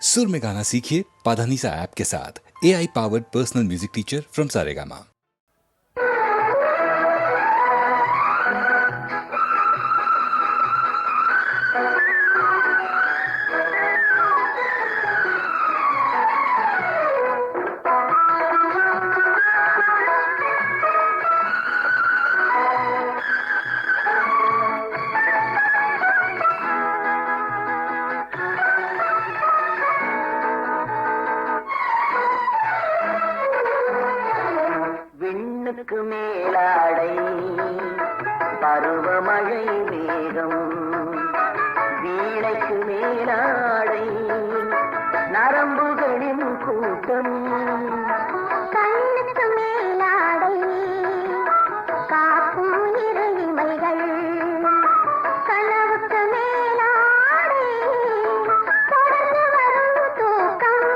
सुर में गाना सीखिए पाधानीसा ऐप के साथ। AI powered personal music teacher from Saregama. விண்ணுக்கு மேலாடை பருவமழை மேகம், வீணைக்கு மேலாடை நரம்புகளின் கூட்டம், கண்ணுக்கு மேலாடை காக்கும் இரு இமைகள், கனவுக்கு மேலாடை தொடர்ந்து வரும் தூக்கம்.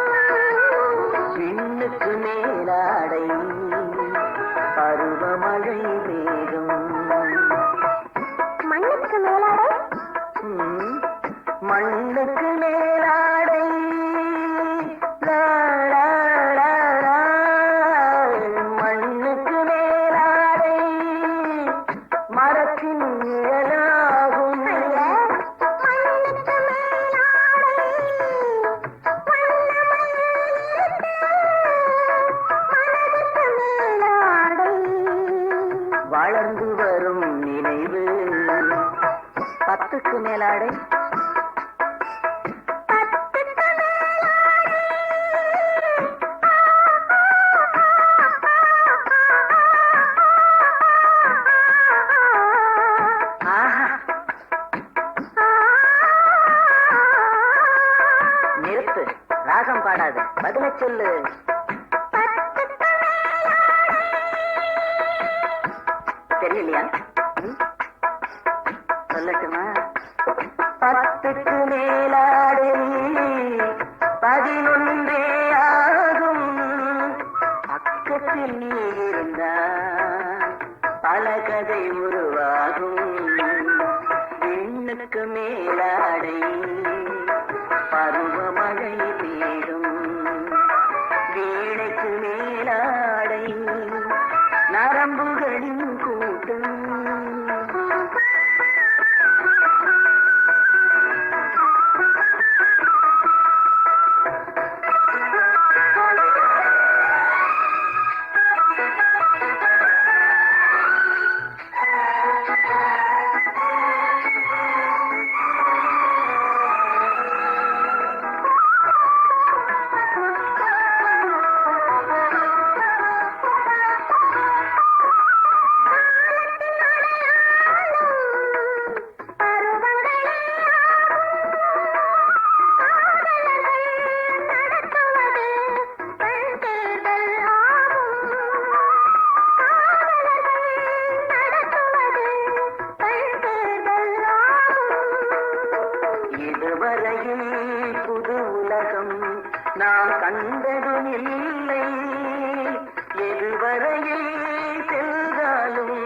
விண்ணுக்கு மேலாடை பருவமழை மேகம், மண்ணுக்கு மேலாடை மண்ணுக்கு மேலாடை லா, லா, லா, லா. மண்ணுக்கு மேலாடை மரத்தின் நிழலாகும். மண்ணுக்கு மேலாடை மனதுக்கு மேலாடை வளர்ந்து வரும் நினைவு. பத்துக்கு மேலாடை ஆஹா. நிறுத்து, ராகம் பாடாது, பதில சொல்லு. தெரியலையா? சொல்லட்டுமா? பத்துக்கு மேலாடை 11 ஆகும். பக்கத்தில் நீ இருந்தால் பல கதை உருவாகும். விண்ணுக்கு மேலாடை பருவமழை பெய்யும், வீணைக்கு மேலாடை நரம்புகளின் கூட்டம். இதுவரையில் புது உலகம் நாம் கண்டதும் இல்லை. எதுவரையில் சென்றாலும்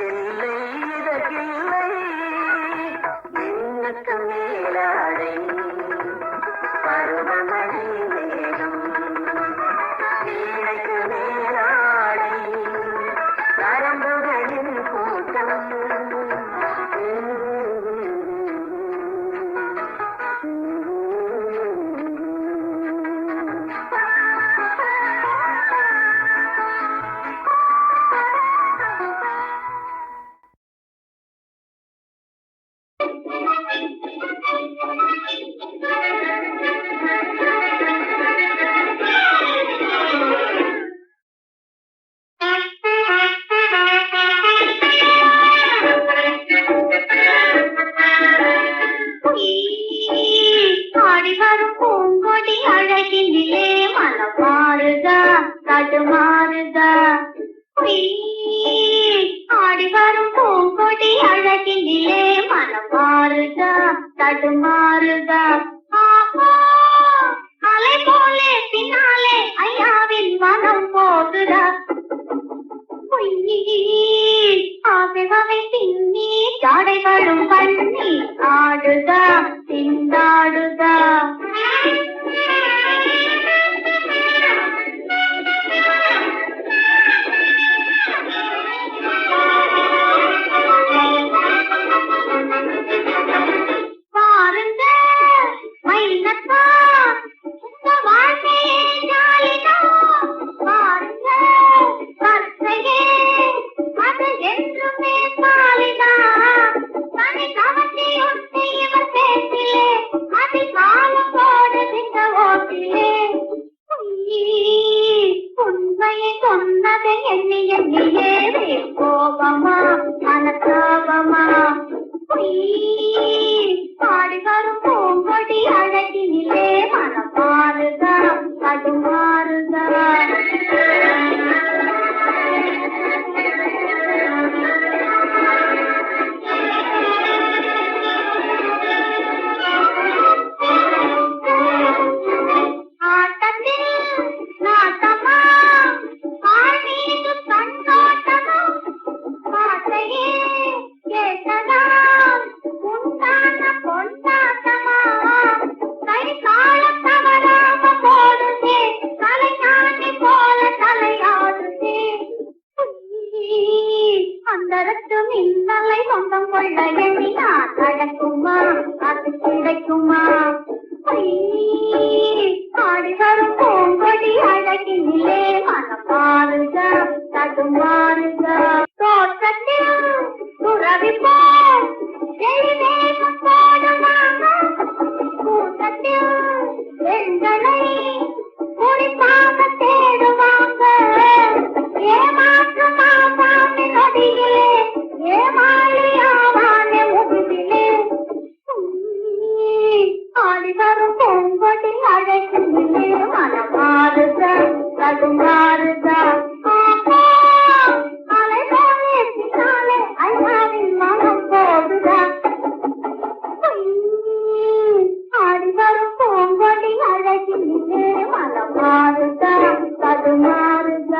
எல்லை இதற்கில்லை. விண்ணுக்கு மேலாடை பருவமழை மேகம், வீணைக்கு மேலாடை நரம்புகளின் கூட்டம். அழகினிலே மனம் மாறுக தடுமாறுக தோற்றத்தில் துறவி போல் எளிவேகம் போடுவாங்க கூட்டத்தில் பெண்களை குறிப்பாக தேடுவாங்க ஏமாற்று மாசாமி நொடியிலே ஏமாளியாவானே முடிவிலே ஆடி வரும் பொங்கொடி அழகினிலே மனம் மாறுக தடுமாறுக அலை போலே பின்னாலே ஐயாவின் மனம் போடுக ஆடி வரும் பொங்கொடி அழகினிலே மனம் மாறுக தடுமாறுக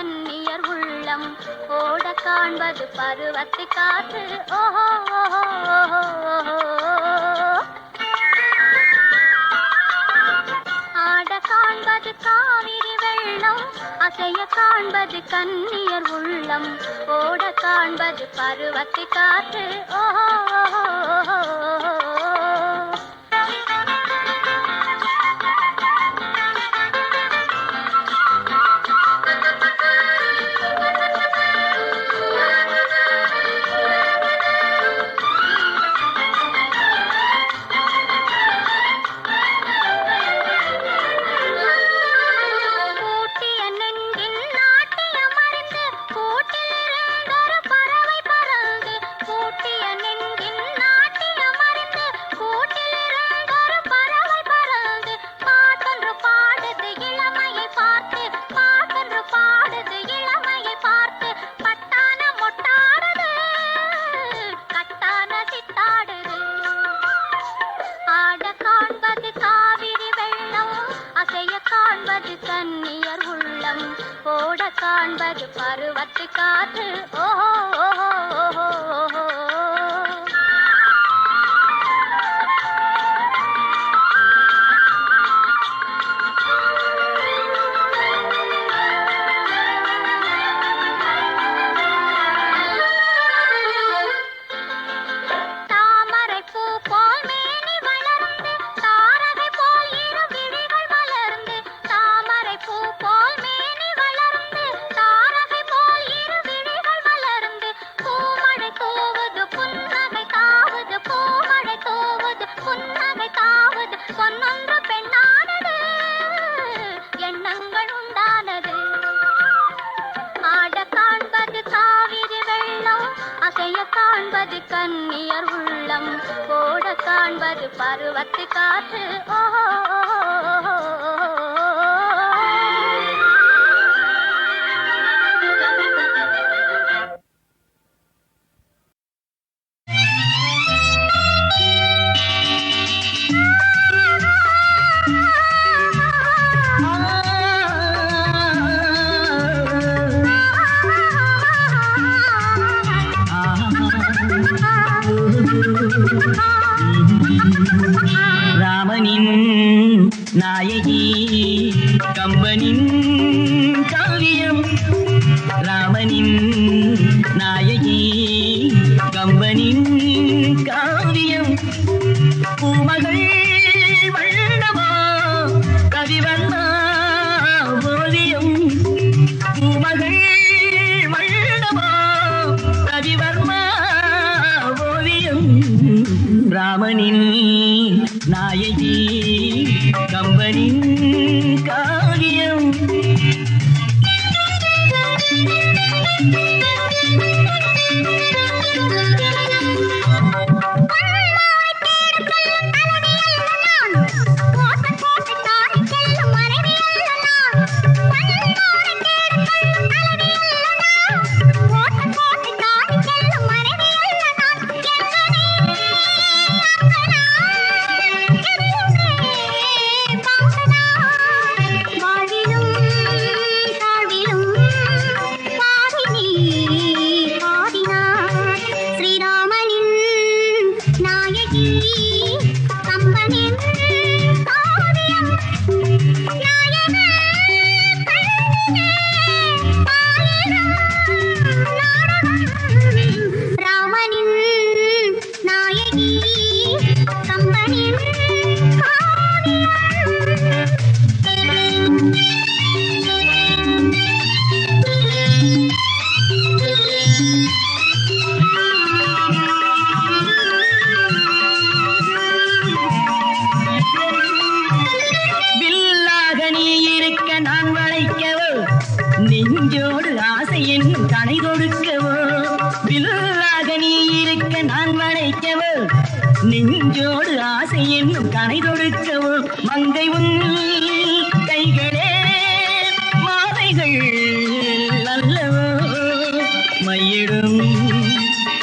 கன்னியர் உள்ளம் ஓட காண்பது பருவத்தை காற்று ஓஹோ ஓஹோ ஓஹோ ஆட காண்பது காவிரி வெள்ளம் அசைய காண்பது கன்னியர் உள்ளம் ஓட காண்பது பருவத்தை காற்று ஓஹோ ஓஹோ கன்னியர் உள்ளம் ஓட காண்பது பருவத்தை காற்று ஓஹோ ஓஹோ ஓஹோ ஓஹோ காண்பது கன்னியர் உள்ளம் ஓட காண்பது பருவத்தை காற்று ஓஹோ ராமனின் நாயகி கம்பனின் காவியம் ராமனின் நாயகி கம்பனின் காவியம் பூமகள் வண்ணமா கவிவண்ணா ஓவியம் பூமகள் வண்ணமா கவிவர்மா ஓவியம் ராமனின் நாயகி கம்பனின் காவியம் நெஞ்சோடு ஆசை என்னும் கனை கொடுக்கவோ வில்லாக நீ இருக்க நான் வளைக்கவோ நெஞ்சோடு ஆசை என்னும் கனை கொடுக்கவோ மங்கை உன் கைகளே மாதைகள் அல்லவோ மையிடும்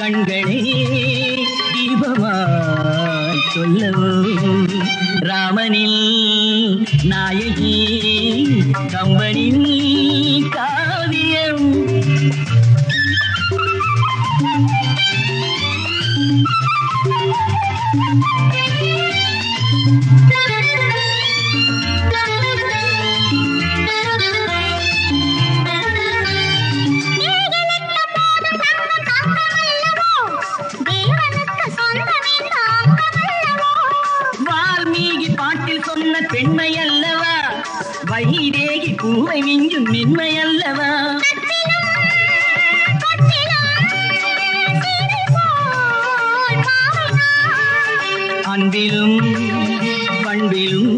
கண்களே தீபமாய் சொல்லவோ ராமனில் நாயகி கம்பனின் காவியம் வால்மீகி பாட்டில் சொன்ன பெண்மை அல்லவா, வைதேகி பூவை மிஞ்சும் மென்மை அல்லவா. அன்பிலும் பண்பிலும்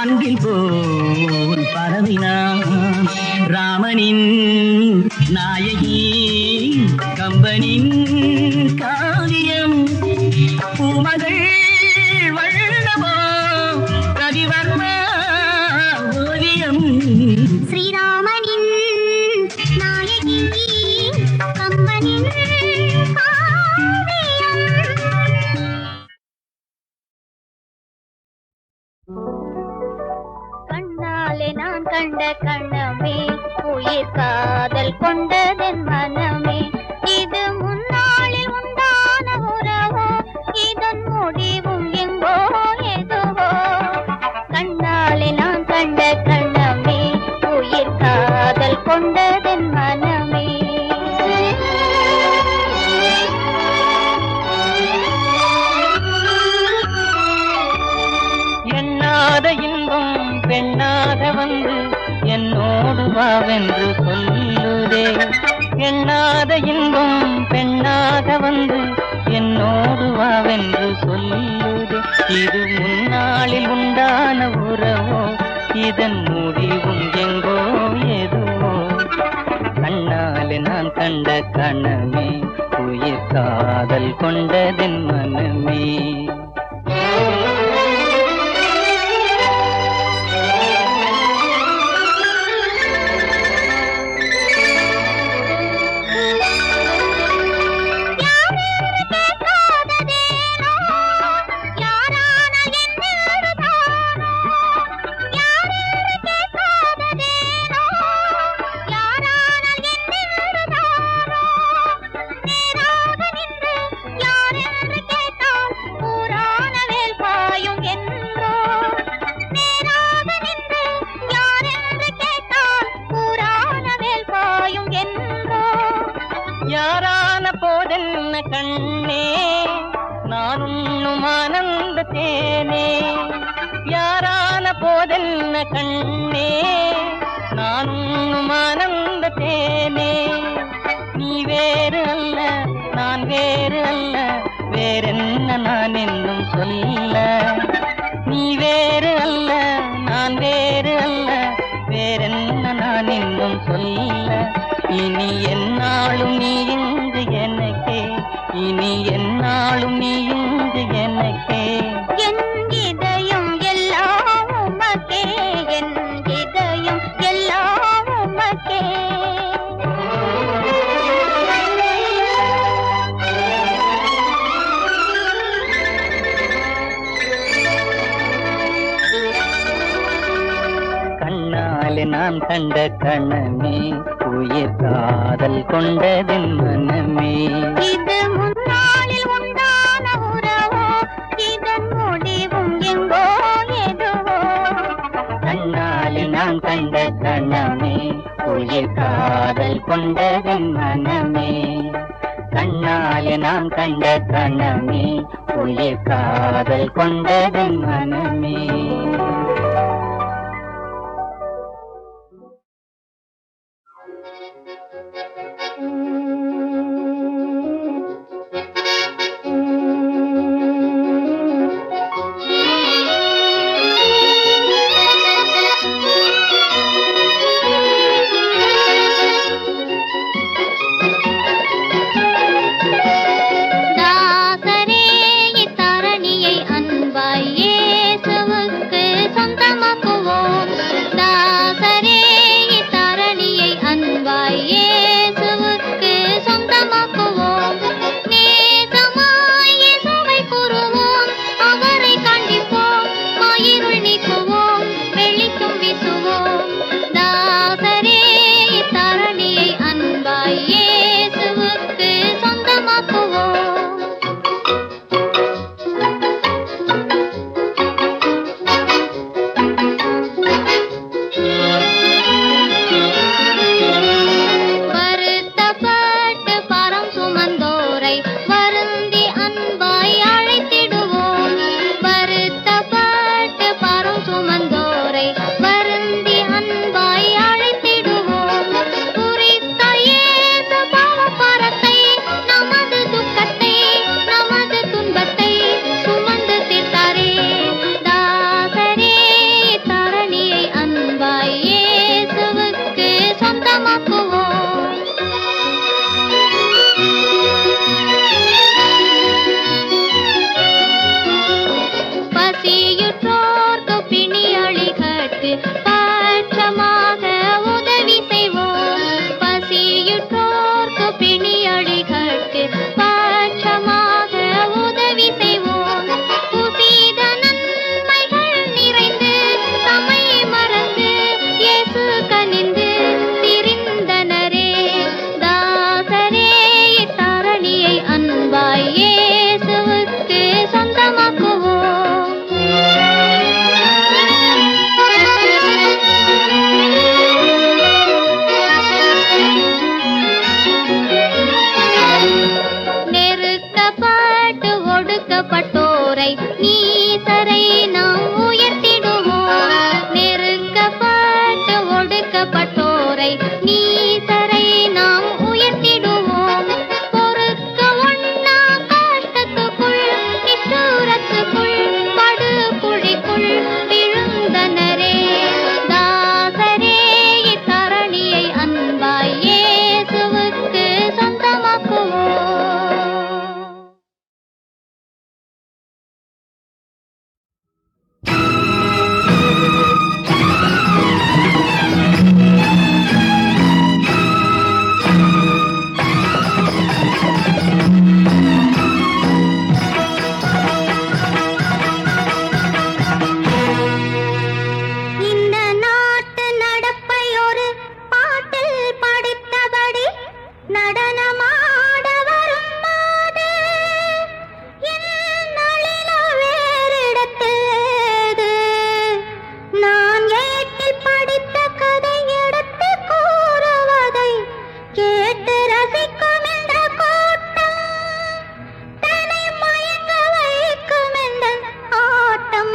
அன்பில் போல் பரவினான் ராமனின் நாயகி கம்பனின் காவியம். பூமகள் வண்ணமோ கவிவர்மா ஓவியம். ஸ்ரீராமனின் நாயகி கம்பனின் காவியம். கண்ணாலே நான் கண்ட கண்ணமே, உயிர் காதல் கொண்டதென் மனமே. இது முன்னாளில் உண்டான உறவோ, இதன் முடிவும் எங்கோ எதுவோ. கண்ணாலே நான் கண்ட கண்ணமே, உயிர் காதல் கொண்டதென் மனமே. எண்ணாத இன்பம் பெண்ணாக வந்து என்னோடு வாவென்று சொல்லுதே. எண்ணாத இன்பம் பெண்ணாக வந்து என்னோடு வாவென்று சொல்லுதே. இது முன்னாளில் உண்டான உறவோ, இதன் முடிவும் எங்கோ எதுவோ. கண்ணாலே நான் கண்ட கணமே, உயிர் காதல் கொண்டதென் மனமே. யாரான போதென்ன கண்ணே, நான் உண்ணும் ஆனந்த தேனே. யாரான போதென்ன கண்ணே, நான் உண்ணும் ஆனந்த தேனே. நீ வேறு அல்ல நான் வேறு அல்ல, வேறென்ன நான் என்னும் சொல்ல. நீ வேறு அல்ல நான் வேறு அல்ல, வேறென்ன நான் என்னும் சொல்ல. இனி என்னாலும் நீ இங்கு எனக்கே, இனி என்னாலும் நீ இங்கு எனக்கே. என் இதயம் எல்லாம் உமக்கே, என் இதயம் எல்லாம் உமக்கே. கண்ணாலே நான் கண்ட கணமே, உயிர் காதல் கொண்டதென் மனமே. இது முன்னாளில் உண்டான உறவோ, இதன் முடிவும் எங்கோ எதுவோ. கண்ணாலே நான் கண்ட கணமே, உயிர் காதல் கொண்டதென் மனமே. கண்ணாலே நான் கண்ட கணமே, உயிர் காதல் கொண்டதென் மனமே. தாசரே இத்தரணியை அன்பாய் இயேசுவுக்கு சொந்தமாக்குவோம். தாசரே இத்தரணியை அன்பாய் இயேசு நடனமாட வரும் மாதே என் நளின வேறிடத்தேது நான் ஏட்டில் படித்த கதை எடுத்து கூறுவதை கேட்டு ரசிக்கும் என்ற கூட்டம் தன்னை மயங்க வைக்கும் என்ற ஆட்டம்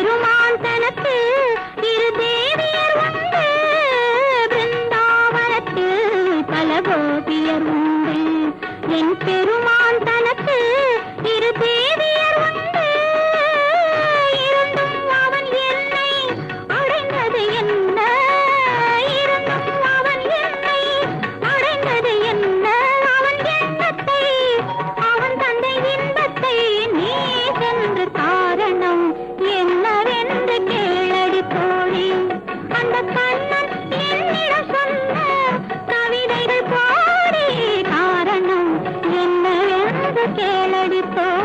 பெருமான் தனக்கு இரு தேவியர் உண்டு, பிருந்தாவனத்தில் பல கோபியர் உண்டு. என் பெருமான் தனக்கு இரு தேவியர் உண்டு, இருந்தும் அவன் என்னை அடைந்தது என்ன, இருந்தும் அவன் என்னை அடைந்தது என்ன, அவன் எண்ணத்தை அவன் தந்தை இன்பத்தை நீ சென்று காரணம் என்னவென்று கேளடி தோழி. அந்த கண்ணன் என்னிடம் சொன்ன கவிதைகள் பாடி காரணம் என்னவென்று கேளடி தோழி.